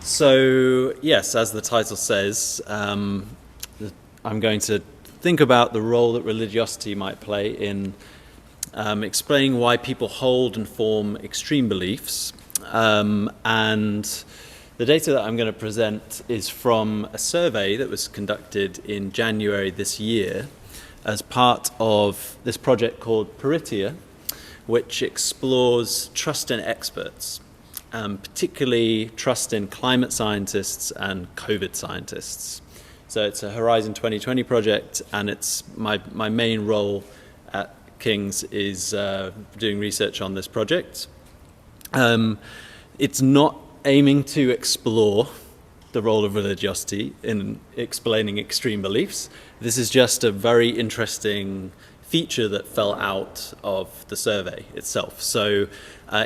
So, yes, as the title says, I'm going to think about the role that religiosity might play in explaining why people hold and form extreme beliefs. And the data that I'm going to present is from a survey that was conducted in January this year as part of this project called Vrije, which explores trust in experts. Particularly trust in climate scientists and COVID scientists. So it's a Horizon 2020 project, and it's my main role at King's is doing research on this project. It's not aiming to explore the role of religiosity in explaining extreme beliefs. This is just a very interesting feature that fell out of the survey itself. So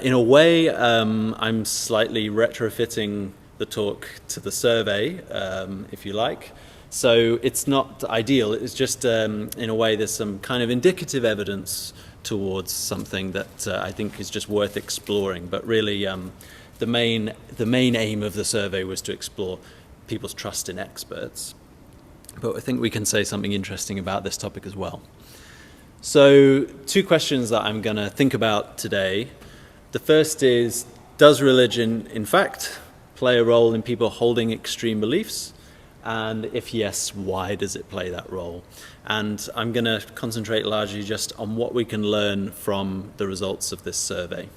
in a way, I'm slightly retrofitting the talk to the survey, if you like. So it's not ideal. It's just, in a way, there's some kind of indicative evidence towards something that I think is just worth exploring. But really, the main aim of the survey was to explore people's trust in experts. But I think we can say something interesting about this topic as well. So, two questions that I'm going to think about today. The first is, does religion, in fact, play a role in people holding extreme beliefs? And if yes, why does it play that role? And I'm going to concentrate largely just on what we can learn from the results of this survey.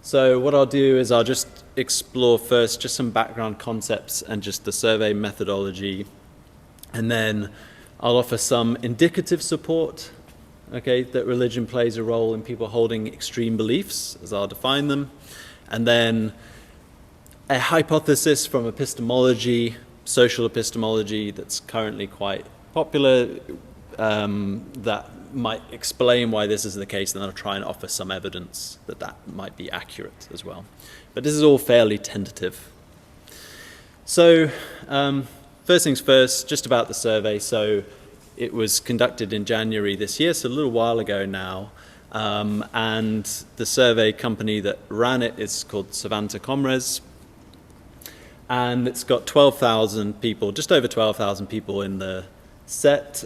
So what I'll do is I'll just explore first just some background concepts and just the survey methodology, and then I'll offer some indicative support, okay, that religion plays a role in people holding extreme beliefs, as I'll define them, and then a hypothesis from epistemology, social epistemology, that's currently quite popular, that might explain why this is the case, and then I'll try and offer some evidence that that might be accurate as well. But this is all fairly tentative. So, first things first, just about the survey. So it was conducted in January this year, so a little while ago now. And the survey company that ran it is called Savanta Comres. And it's got 12,000 people, just over 12,000 people in the set.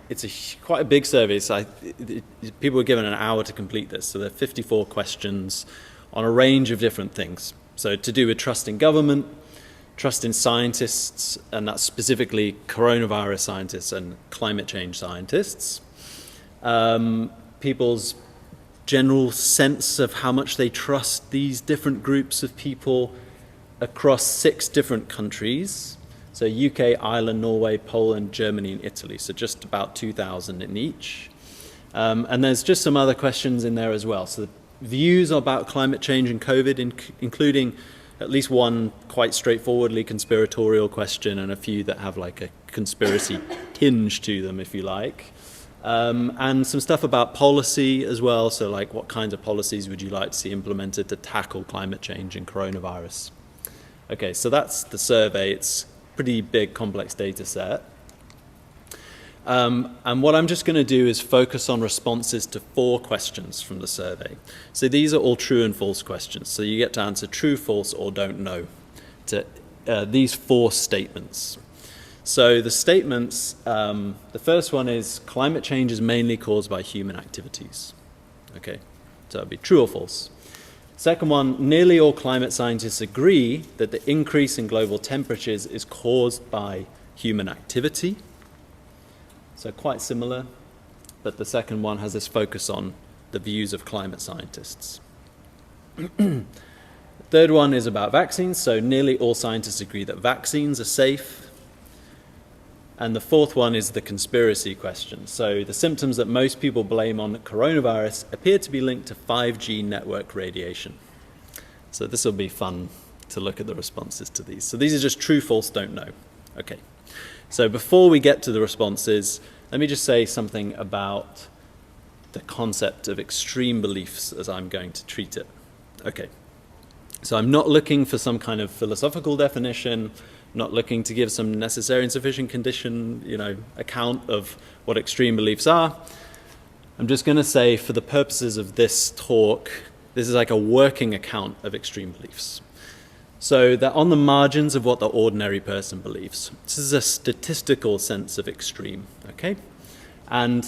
It's quite a big survey. So people were given an hour to complete this. So there are 54 questions on a range of different things. So to do with trust in government, trust in scientists, and that's specifically coronavirus scientists and climate change scientists. People's general sense of how much they trust these different groups of people across 6 different countries. So UK, Ireland, Norway, Poland, Germany, and Italy. So just about 2,000 in each. And there's just some other questions in there as well. So the views about climate change and COVID, including at least one quite straightforwardly conspiratorial question and a few that have like a conspiracy tinge to them, if you like. And some stuff about policy as well. So like, what kinds of policies would you like to see implemented to tackle climate change and coronavirus? Okay, so that's the survey. It's a pretty big, complex data set. And what I'm just going to do is focus on responses to 4 questions from the survey. So these are all true and false questions. So you get to answer true, false, or don't know to these 4 statements. So the statements, the first one is climate change is mainly caused by human activities. Okay, so it'd be true or false. Second one, nearly all climate scientists agree that the increase in global temperatures is caused by human activity. So quite similar, but the second one has this focus on the views of climate scientists. Third one is about vaccines. So nearly all scientists agree that vaccines are safe. And the fourth one is the conspiracy question. So the symptoms that most people blame on coronavirus appear to be linked to 5G network radiation. So this will be fun to look at the responses to these. So these are just true, false, don't know. Okay. So before we get to the responses, let me just say something about the concept of extreme beliefs as I'm going to treat it. Okay. So I'm not looking for some kind of philosophical definition, not looking to give some necessary and sufficient condition, account of what extreme beliefs are. I'm just going to say, for the purposes of this talk, this is like a working account of extreme beliefs. So they're on the margins of what the ordinary person believes. This is a statistical sense of extreme, okay? And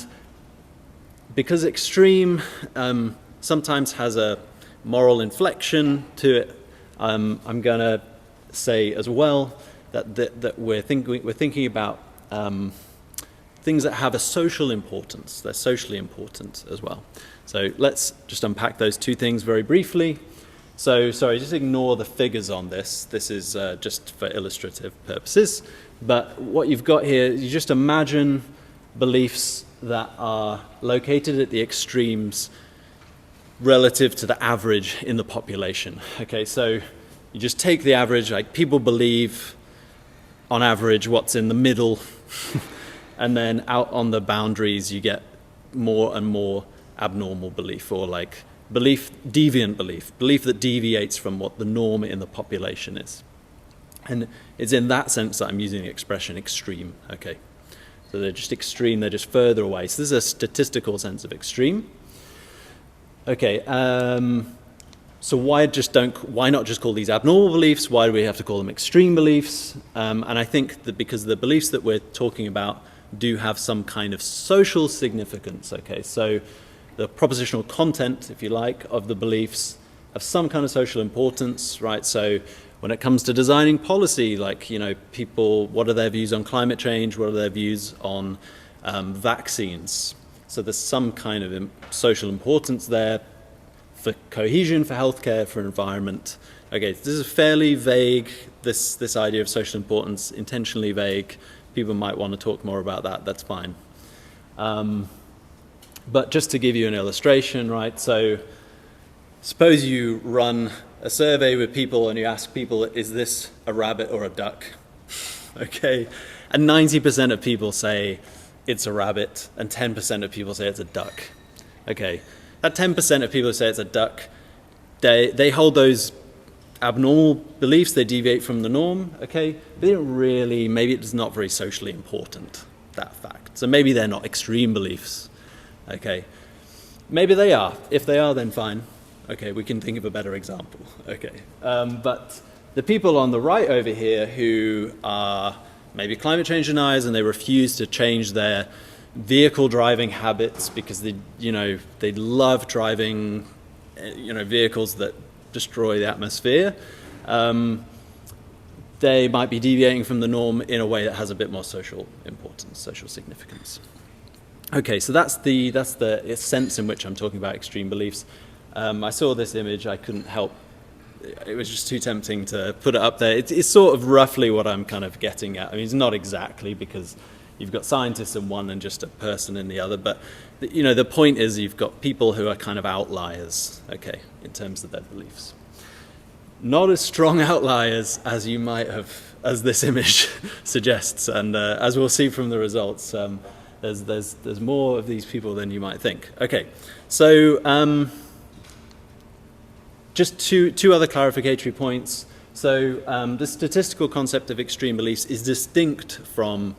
because extreme sometimes has a moral inflection to it, I'm going to say as well that we're thinking about things that have a social importance. They're socially important as well. So let's just unpack those two things very briefly. So, sorry, just ignore the figures on this. This is just for illustrative purposes. But what you've got here, you just imagine beliefs that are located at the extremes relative to the average in the population. Okay, so you just take the average, like people believe on average what's in the middle, and then out on the boundaries you get more and more abnormal belief, or like deviant belief that deviates from what the norm in the population is. And it's in that sense that I'm using the expression extreme, okay? So they're just extreme, they're just further away. So this is a statistical sense of extreme. Okay, so why not just call these abnormal beliefs? Why do we have to call them extreme beliefs? And I think that because the beliefs that we're talking about do have some kind of social significance, okay? So the propositional content, if you like, of the beliefs have some kind of social importance, right? So when it comes to designing policy, like, you know, people, what are their views on climate change? What are their views on vaccines? So there's some kind of social importance there for cohesion, for healthcare, for environment. Okay, this is fairly vague, this idea of social importance, intentionally vague. People might want to talk more about that, that's fine. But just to give you an illustration, right, so suppose you run a survey with people and you ask people, is this a rabbit or a duck? Okay, and 90% of people say it's a rabbit and 10% of people say it's a duck. Okay, that 10% of people who say it's a duck, they hold those abnormal beliefs, they deviate from the norm, okay? They don't really, maybe it's not very socially important, that fact. So maybe they're not extreme beliefs. Okay, maybe they are. If they are, then fine. Okay, we can think of a better example. Okay, but the people on the right over here who are maybe climate change deniers and they refuse to change their vehicle driving habits because they love driving, vehicles that destroy the atmosphere. They might be deviating from the norm in a way that has a bit more social importance, social significance. Okay, so that's the sense in which I'm talking about extreme beliefs. I saw this image, I couldn't help. It was just too tempting to put it up there. It's sort of roughly what I'm kind of getting at. I mean, it's not exactly because you've got scientists in one and just a person in the other, but the point is you've got people who are kind of outliers, okay, in terms of their beliefs. Not as strong outliers as you might have, as this image suggests, and as we'll see from the results. There's more of these people than you might think. Okay, so just two other clarificatory points. So the statistical concept of extreme beliefs is distinct from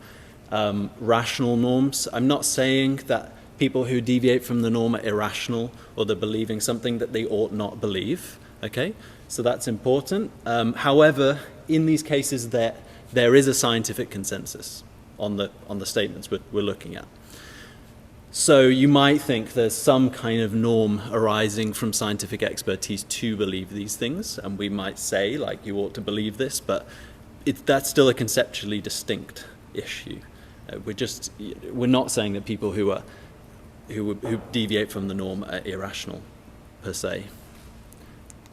rational norms. I'm not saying that people who deviate from the norm are irrational or they're believing something that they ought not believe. Okay, so that's important. However, in these cases, there is a scientific consensus on the statements we're looking at. So you might think there's some kind of norm arising from scientific expertise to believe these things, and we might say, like, you ought to believe this, but that's still a conceptually distinct issue. We're not saying that people who deviate from the norm are irrational per se.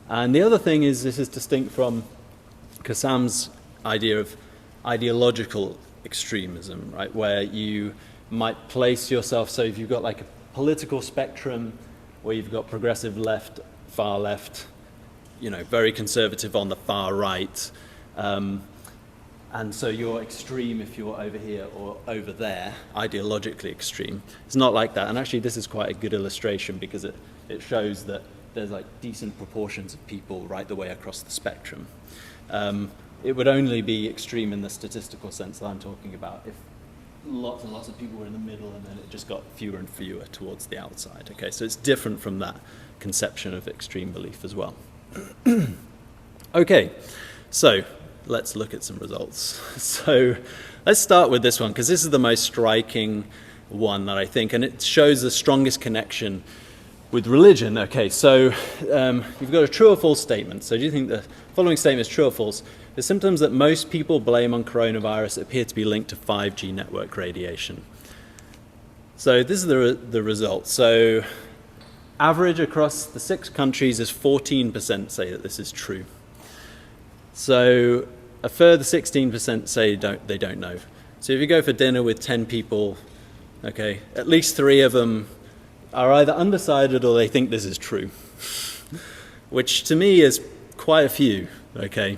And the other thing is, this is distinct from Kassam's idea of ideological extremism, right, where you might place yourself, so if you've got like a political spectrum where you've got progressive left, far left, very conservative on the far right, and so you're extreme if you're over here or over there, ideologically extreme. It's not like that, and actually this is quite a good illustration because it shows that there's like decent proportions of people right the way across the spectrum. It would only be extreme in the statistical sense that I'm talking about if lots and lots of people were in the middle and then it just got fewer and fewer towards the outside. Okay, so it's different from that conception of extreme belief as well. Okay, So let's look at some results. So let's start with this one, because this is the most striking one that I think, and it shows the strongest connection with religion. Okay, so you've got a true or false statement. So do you think the following statement is true or false? The symptoms that most people blame on coronavirus appear to be linked to 5G network radiation. So this is the result. So average across the 6 countries is 14% say that this is true. So a further 16% say they don't know. So if you go for dinner with 10 people, okay, at least 3 of them are either undecided or they think this is true, which to me is quite a few, okay.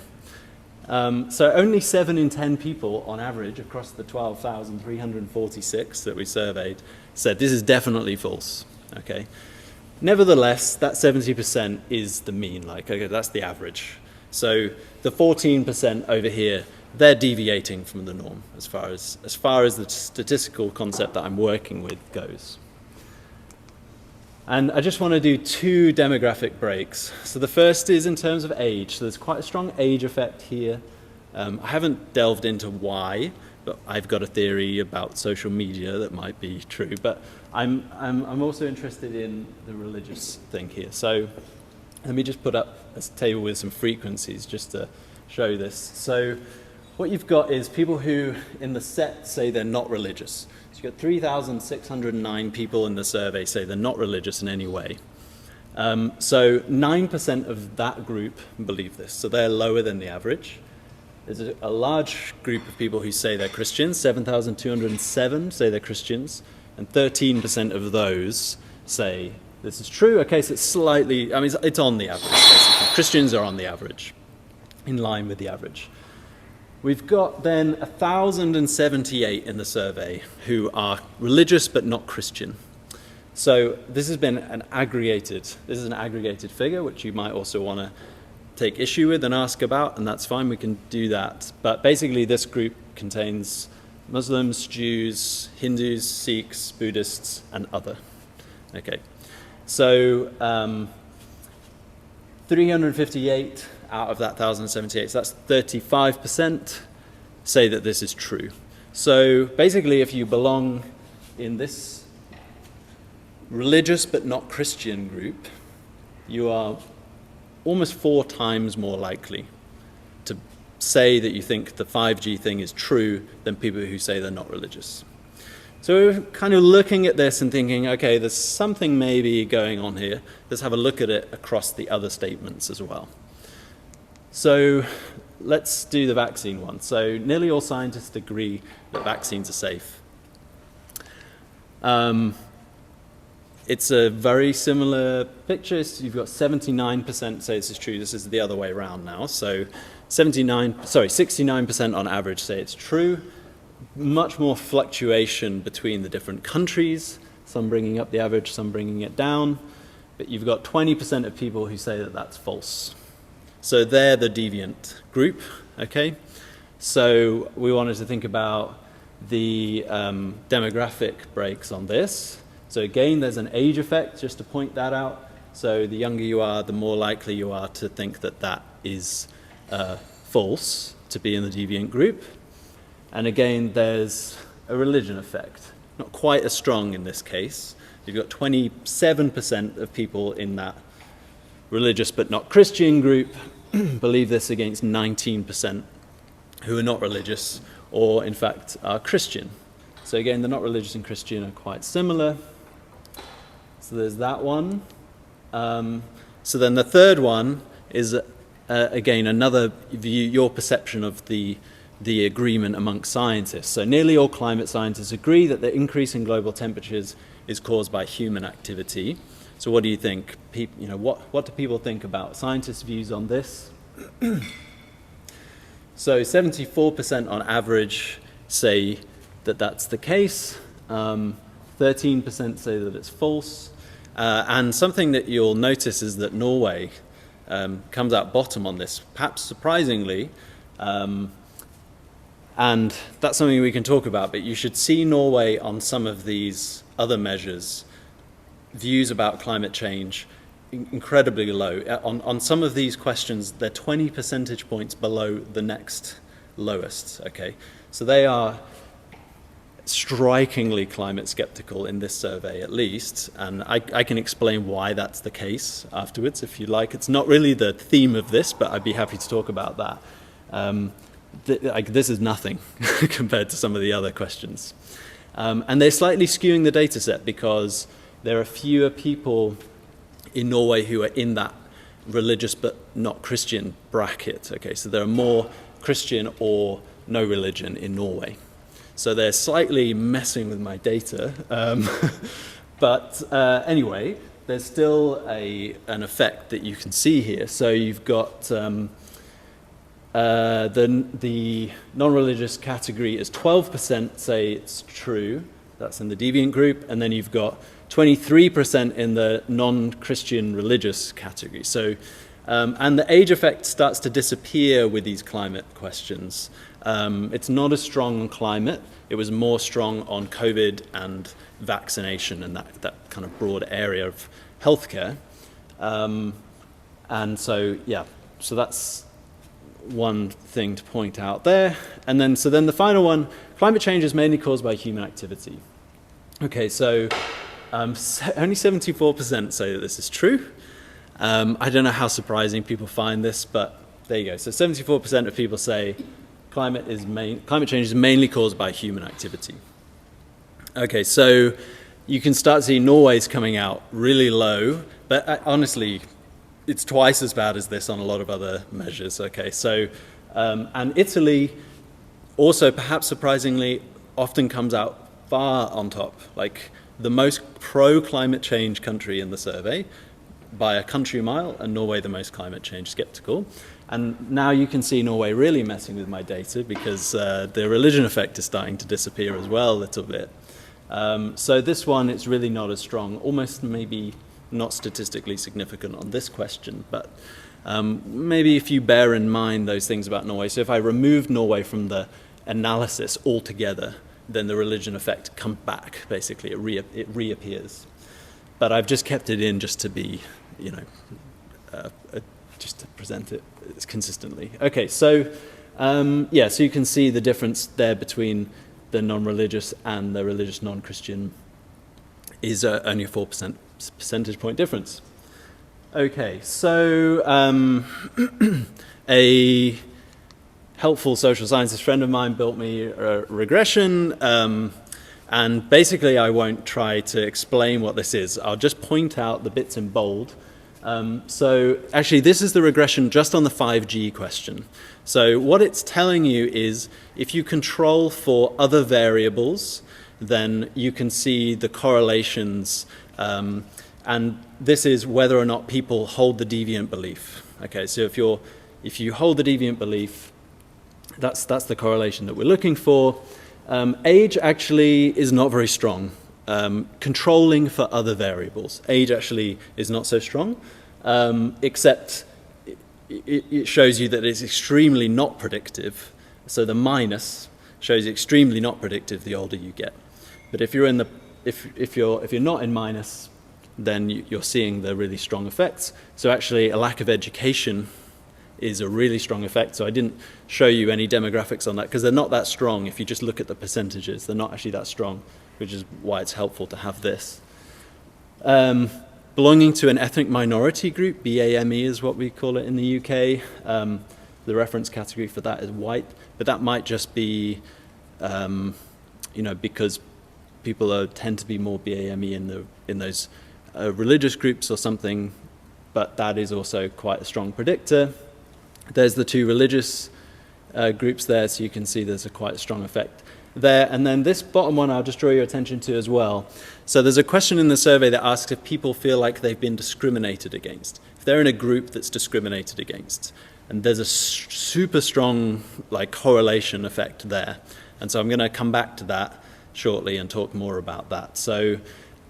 So only 7 in 10 people on average across the 12,346 that we surveyed said this is definitely false, okay. Nevertheless, that 70% is the mean, like, okay, that's the average. So the 14% over here, they're deviating from the norm as far as the statistical concept that I'm working with goes. And I just want to do 2 demographic breaks. So the first is in terms of age. So there's quite a strong age effect here. I haven't delved into why, but I've got a theory about social media that might be true. But I'm also interested in the religious thing here. So let me just put up a table with some frequencies just to show this. So what you've got is people who in the set say they're not religious. So you've got 3,609 people in the survey say they're not religious in any way. So 9% of that group believe this, so they're lower than the average. There's a large group of people who say they're Christians, 7,207 say they're Christians, and 13% of those say this is true. Okay, so it's slightly, I mean, it's on the average, basically. Christians are on the average, in line with the average. We've got then 1,078 in the survey who are religious but not Christian. So this has been an aggregated figure, which you might also want to take issue with and ask about, and that's fine, we can do that. But basically this group contains Muslims, Jews, Hindus, Sikhs, Buddhists, and other. Okay, so 358 out of that 1,078, so that's 35%, say that this is true. So basically if you belong in this religious but not Christian group, you are almost 4 times more likely to say that you think the 5G thing is true than people who say they're not religious. So we're kind of looking at this and thinking, okay, there's something maybe going on here. Let's have a look at it across the other statements as well. So let's do the vaccine one. So nearly all scientists agree that vaccines are safe. It's a very similar picture. So you've got 79% say this is true. This is the other way around now. So 69% on average say it's true. Much more fluctuation between the different countries. Some bringing up the average, some bringing it down. But you've got 20% of people who say that that's false. So they're the deviant group, okay? So we wanted to think about the demographic breaks on this. So again, there's an age effect, just to point that out. So the younger you are, the more likely you are to think that that is false, to be in the deviant group. And again, there's a religion effect, not quite as strong in this case. You've got 27% of people in that religious but not Christian group believe this against 19% who are not religious or in fact are Christian. So again, the not religious and Christian are quite similar. So there's that one. So then the third one is again another view, your perception of the agreement amongst scientists. So nearly all climate scientists agree that the increase in global temperatures is caused by human activity. So what do you think? What do people think about scientists' views on this? So 74% on average say that that's the case. 13% say that it's false. And something that you'll notice is that Norway comes out bottom on this, perhaps surprisingly. And that's something we can talk about, but you should see Norway on some of these other measures, views about climate change, incredibly low. On some of these questions, they're 20 percentage points below the next lowest, okay? So they are strikingly climate skeptical in this survey, at least, and I can explain why that's the case afterwards, if you like. It's not really the theme of this, but I'd be happy to talk about that. This is nothing compared to some of the other questions. And they're slightly skewing the data set because there are fewer people in Norway who are in that religious but not Christian bracket. Okay, so there are more Christian or no religion in Norway. So they're slightly messing with my data. But anyway, there's still an effect that you can see here. So you've got the non-religious category is 12% say it's true. That's in the deviant group. And then you've got 23% in the non-Christian religious category. So, and the age effect starts to disappear with these climate questions. It's not as strong on climate. It was more strong on COVID and vaccination and that kind of broad area of healthcare. And so, yeah, so that's one thing to point out there. And then, so then the final one, climate change is mainly caused by human activity. Okay, so only 74% say that this is true. I don't know how surprising people find this, but there you go. So 74% of people say climate change is mainly caused by human activity. Okay, so you can start to see Norway's coming out really low, but honestly, it's twice as bad as this on a lot of other measures. Okay, so and Italy also, perhaps surprisingly, often comes out far on top, like the most pro-climate change country in the survey by a country mile, and Norway the most climate change skeptical. And now you can see Norway really messing with my data because the religion effect is starting to disappear as well a little bit. So this one, it's really not as strong, almost maybe not statistically significant on this question, but maybe if you bear in mind those things about Norway. So if I removed Norway from the analysis altogether, then the religion effect comes back, basically, it reappears. But I've just kept it in just to be, just to present it consistently. Okay, so yeah, so you can see the difference there between the non-religious and the religious non-Christian is only a 4% percentage point difference. Okay, so a helpful social sciences friend of mine built me a regression, and basically I won't try to explain what this is. I'll just point out the bits in bold. So actually this is the regression just on the 5G question. So what it's telling you is if you control for other variables, then you can see the correlations, and this is whether or not people hold the deviant belief. Okay, so if you hold the deviant belief, that's the correlation that we're looking for. Age actually is not very strong. Controlling for other variables. Age actually is not so strong, except it shows you that it's extremely not predictive. So the minus shows you extremely not predictive the older you get. But if you're in the if you're not in minus, then you're seeing the really strong effects. So actually a lack of education is a really strong effect. So I didn't show you any demographics on that because they're not that strong. If you just look at the percentages, they're not actually that strong, which is why it's helpful to have this. Belonging to an ethnic minority group, BAME is what we call it in the UK. The reference category for that is white, but that might just be, because people tend to be more BAME in those religious groups or something, but that is also quite a strong predictor. There's the two religious groups there, so you can see there's a quite strong effect there. And then this bottom one I'll just draw your attention to as well. So there's a question in the survey that asks if people feel like they've been discriminated against. If they're in a group that's discriminated against. And there's a super strong correlation effect there. And so I'm going to come back to that shortly and talk more about that. So,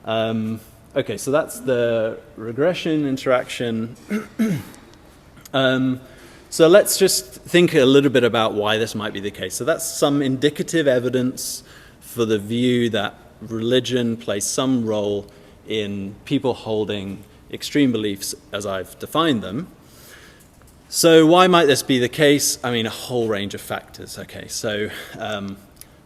okay, so that's the regression interaction. So let's just think a little bit about why this might be the case. So that's some indicative evidence for the view that religion plays some role in people holding extreme beliefs as I've defined them. So why might this be the case? I mean, a whole range of factors. Okay, so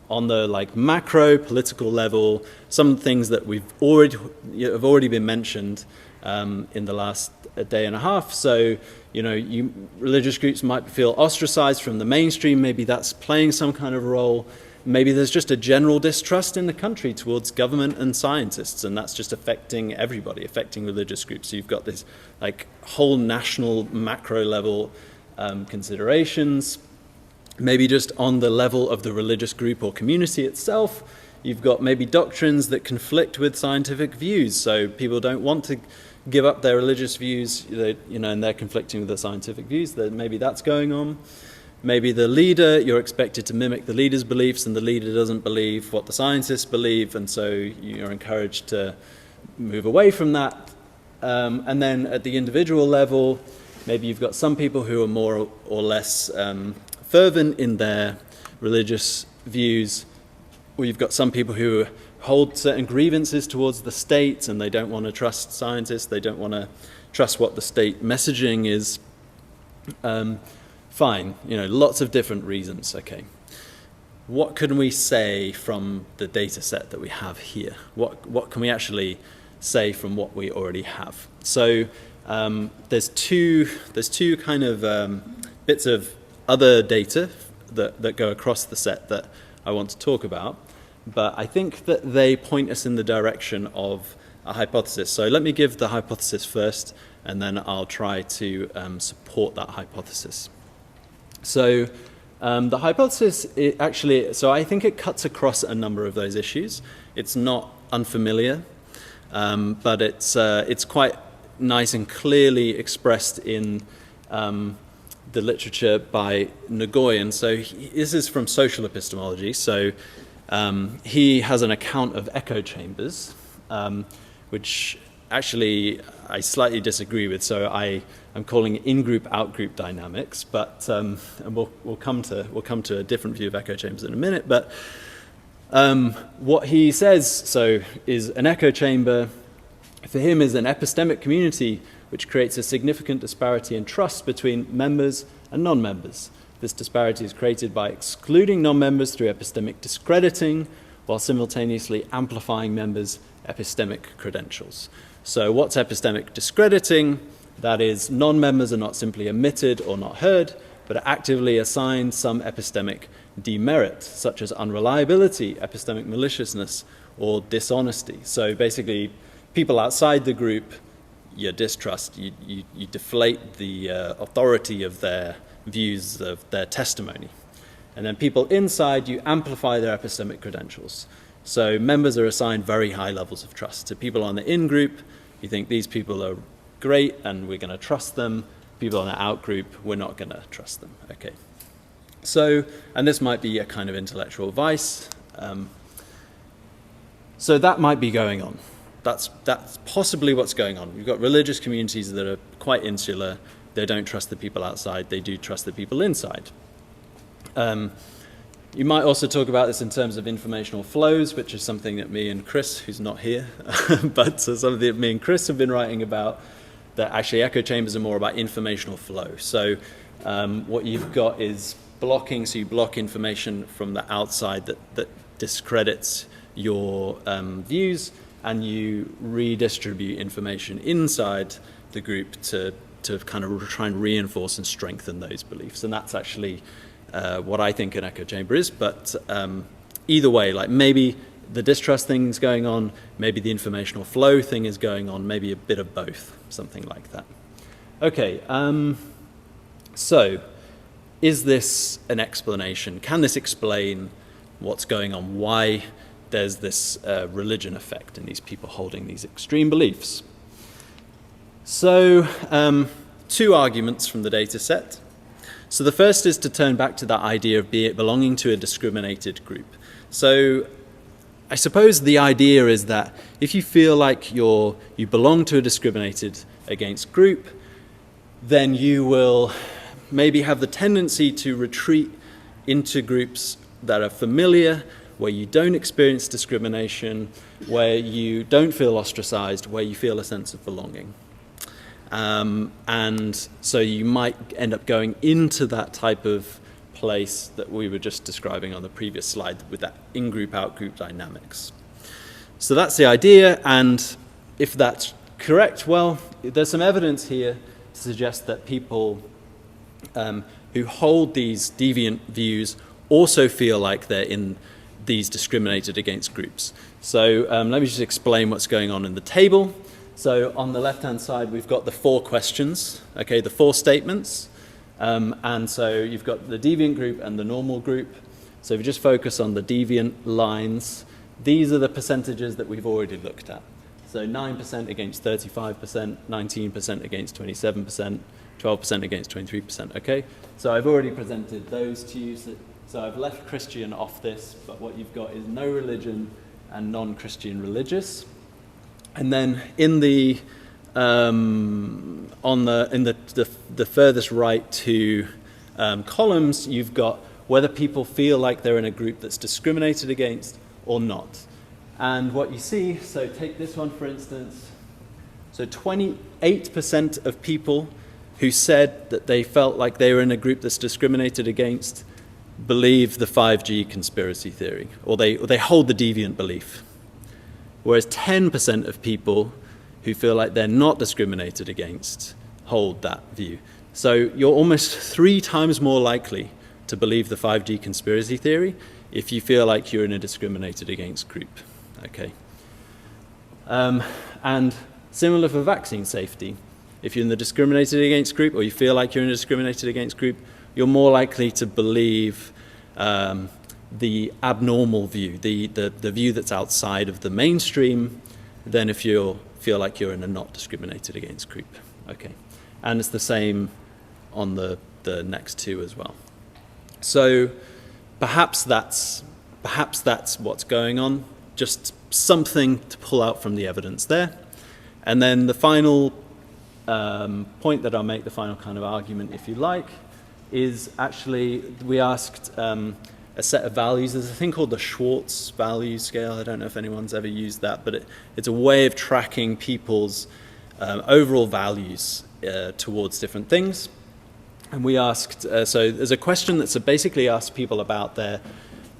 on the macro political level, some things that have already been mentioned in the last day and a half. So, religious groups might feel ostracized from the mainstream. Maybe that's playing some kind of role. Maybe there's just a general distrust in the country towards government and scientists, and that's just affecting everybody, affecting religious groups. So you've got this whole national macro level considerations. Maybe just on the level of the religious group or community itself, you've got maybe doctrines that conflict with scientific views. So people don't want to give up their religious views, and they're conflicting with the scientific views. Maybe that's going on. Maybe the leader, you're expected to mimic the leader's beliefs, and the leader doesn't believe what the scientists believe, and so you're encouraged to move away from that. And then at the individual level, maybe you've got some people who are more or less fervent in their religious views, or you've got some people who hold certain grievances towards the state, and they don't want to trust scientists, they don't want to trust what the state messaging is. Fine, lots of different reasons. Okay, what can we say from the data set that we have here? What can we actually say from what we already have? So there's two kind of bits of other data that go across the set that I want to talk about, but I think that they point us in the direction of a hypothesis. So let me give the hypothesis first, and then I'll try to support that hypothesis. So the hypothesis, I think it cuts across a number of those issues. It's not unfamiliar, but it's quite nice and clearly expressed in the literature by Nguyen. So this is from social epistemology. So he has an account of echo chambers, which actually I slightly disagree with. So I'm calling it in-group, out-group dynamics, but and we'll come to a different view of echo chambers in a minute. But what he says is an echo chamber for him is an epistemic community which creates a significant disparity in trust between members and non-members. This disparity is created by excluding non-members through epistemic discrediting, while simultaneously amplifying members' epistemic credentials. So what's epistemic discrediting? That is, non-members are not simply omitted or not heard, but are actively assigned some epistemic demerit, such as unreliability, epistemic maliciousness, or dishonesty. So basically, people outside the group, you distrust, you deflate the authority of their views, of their testimony. And then people inside, you amplify their epistemic credentials. So members are assigned very high levels of trust. To people on the in-group, you think these people are great and we're going to trust them. People on the out-group, we're not going to trust them. Okay. So, and this might be a kind of intellectual vice. So that might be going on. That's possibly what's going on. You've got religious communities that are quite insular. They don't trust the people outside. They do trust the people inside. You might also talk about this in terms of informational flows, which is something that me and Chris, who's not here, but something that me and Chris have been writing about, that actually echo chambers are more about informational flow. So what you've got is blocking, so you block information from the outside that discredits your views, and you redistribute information inside the group to kind of try and reinforce and strengthen those beliefs. And that's actually what I think an echo chamber is. But either way, like maybe the distrust thing is going on, maybe the informational flow thing is going on, maybe a bit of both, something like that. Okay, so is this an explanation? Can this explain what's going on? Why there's this religion effect in these people holding these extreme beliefs? So, two arguments from the data set. So the first is to turn back to that idea of belonging to a discriminated group. So I suppose the idea is that if you feel like you belong to a discriminated against group, then you will maybe have the tendency to retreat into groups that are familiar, where you don't experience discrimination, where you don't feel ostracized, where you feel a sense of belonging. And so you might end up going into that type of place that we were just describing on the previous slide with that in-group, out-group dynamics. So that's the idea, and if that's correct, well, there's some evidence here to suggest that people who hold these deviant views also feel like they're in these discriminated against groups. So let me just explain what's going on in the table. So on the left-hand side, we've got the 4 questions, okay, the 4 statements. And so you've got the deviant group and the normal group. So if you just focus on the deviant lines, these are the percentages that we've already looked at. So 9% against 35%, 19% against 27%, 12% against 23%, okay? So I've already presented those to you. So I've left Christian off this, but what you've got is no religion and non-Christian religious. And then in the the furthest right 2 columns, you've got whether people feel like they're in a group that's discriminated against or not. And what you see, so take this one for instance, so 28% of people who said that they felt like they were in a group that's discriminated against believe the 5G conspiracy theory, or they hold the deviant belief. Whereas 10% of people who feel like they're not discriminated against hold that view. So you're almost 3 times more likely to believe the 5G conspiracy theory if you feel like you're in a discriminated against group. Okay. And similar for vaccine safety. If you're in the discriminated against group, or you feel like you're in a discriminated against group, you're more likely to believe the abnormal view, the view that's outside of the mainstream, than if you feel like you're in a not discriminated against group. Okay. And it's the same on the next 2 as well. So perhaps that's what's going on. Just something to pull out from the evidence there. And then the final point that I'll make, the final kind of argument, if you like, is actually we asked a set of values. There's a thing called the Schwartz value scale. I don't know if anyone's ever used that, but it's a way of tracking people's overall values towards different things. And we asked, so there's a question that's basically asked people about their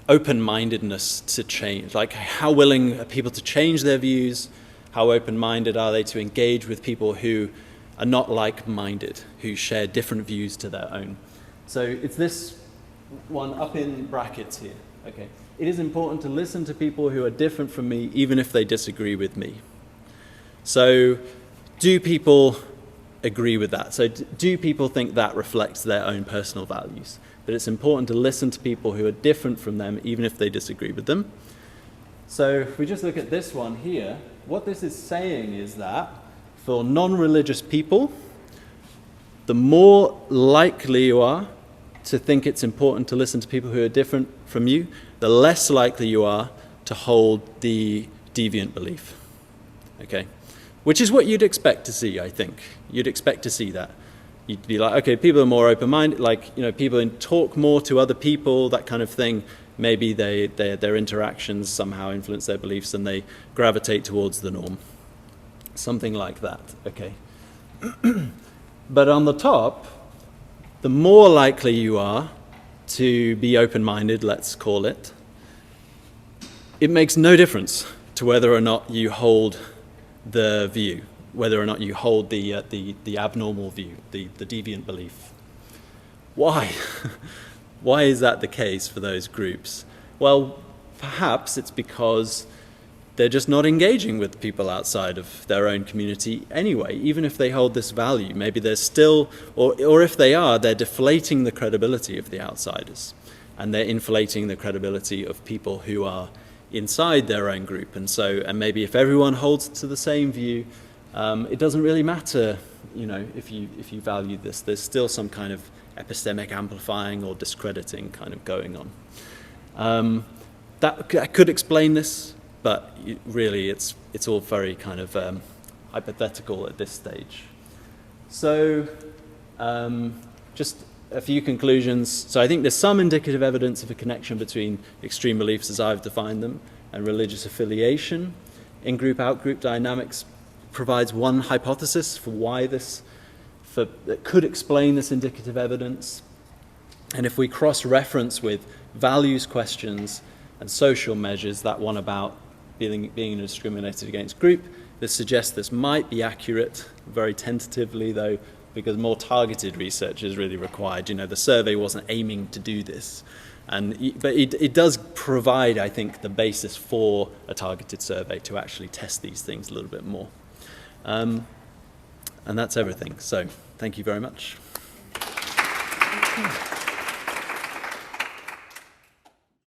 open-mindedness to change, like how willing are people to change their views, how open-minded are they to engage with people who are not like-minded, who share different views to their own. So it's this one up in brackets here. Okay. It is important to listen to people who are different from me, even if they disagree with me. So do people agree with that? So do people think that reflects their own personal values? That it's important to listen to people who are different from them, even if they disagree with them. So if we just look at this one here, what this is saying is that for non-religious people, the more likely you are to think it's important to listen to people who are different from you, the less likely you are to hold the deviant belief. Okay? Which is what you'd expect to see, I think. You'd expect to see that. You'd be like, okay, people are more open-minded, like, you know, people talk more to other people, that kind of thing. Maybe their interactions somehow influence their beliefs and they gravitate towards the norm. Something like that, okay. But on the top, the more likely you are to be open-minded, let's call it, it makes no difference to whether or not you hold the view, whether or not you hold the abnormal view, the deviant belief. Why? Why is that the case for those groups? Well, perhaps it's because they're just not engaging with people outside of their own community anyway, even if they hold this value. Maybe they're still, or if they are, they're deflating the credibility of the outsiders, and they're inflating the credibility of people who are inside their own group. And maybe if everyone holds to the same view, it doesn't really matter, you know, if you value this. There's still some kind of epistemic amplifying or discrediting kind of going on. That could explain this, but really it's all very kind of hypothetical at this stage. So just a few conclusions. So I think there's some indicative evidence of a connection between extreme beliefs as I've defined them and religious affiliation, in-group, out-group dynamics. provides one hypothesis for why that could explain this indicative evidence. And if we cross-reference with values questions and social measures, that one about being a discriminated against group, this suggests this might be accurate, very tentatively though, because more targeted research is really required. You know, the survey wasn't aiming to do this. But it does provide, I think, the basis for a targeted survey to actually test these things a little bit more. And that's everything. So, thank you very much.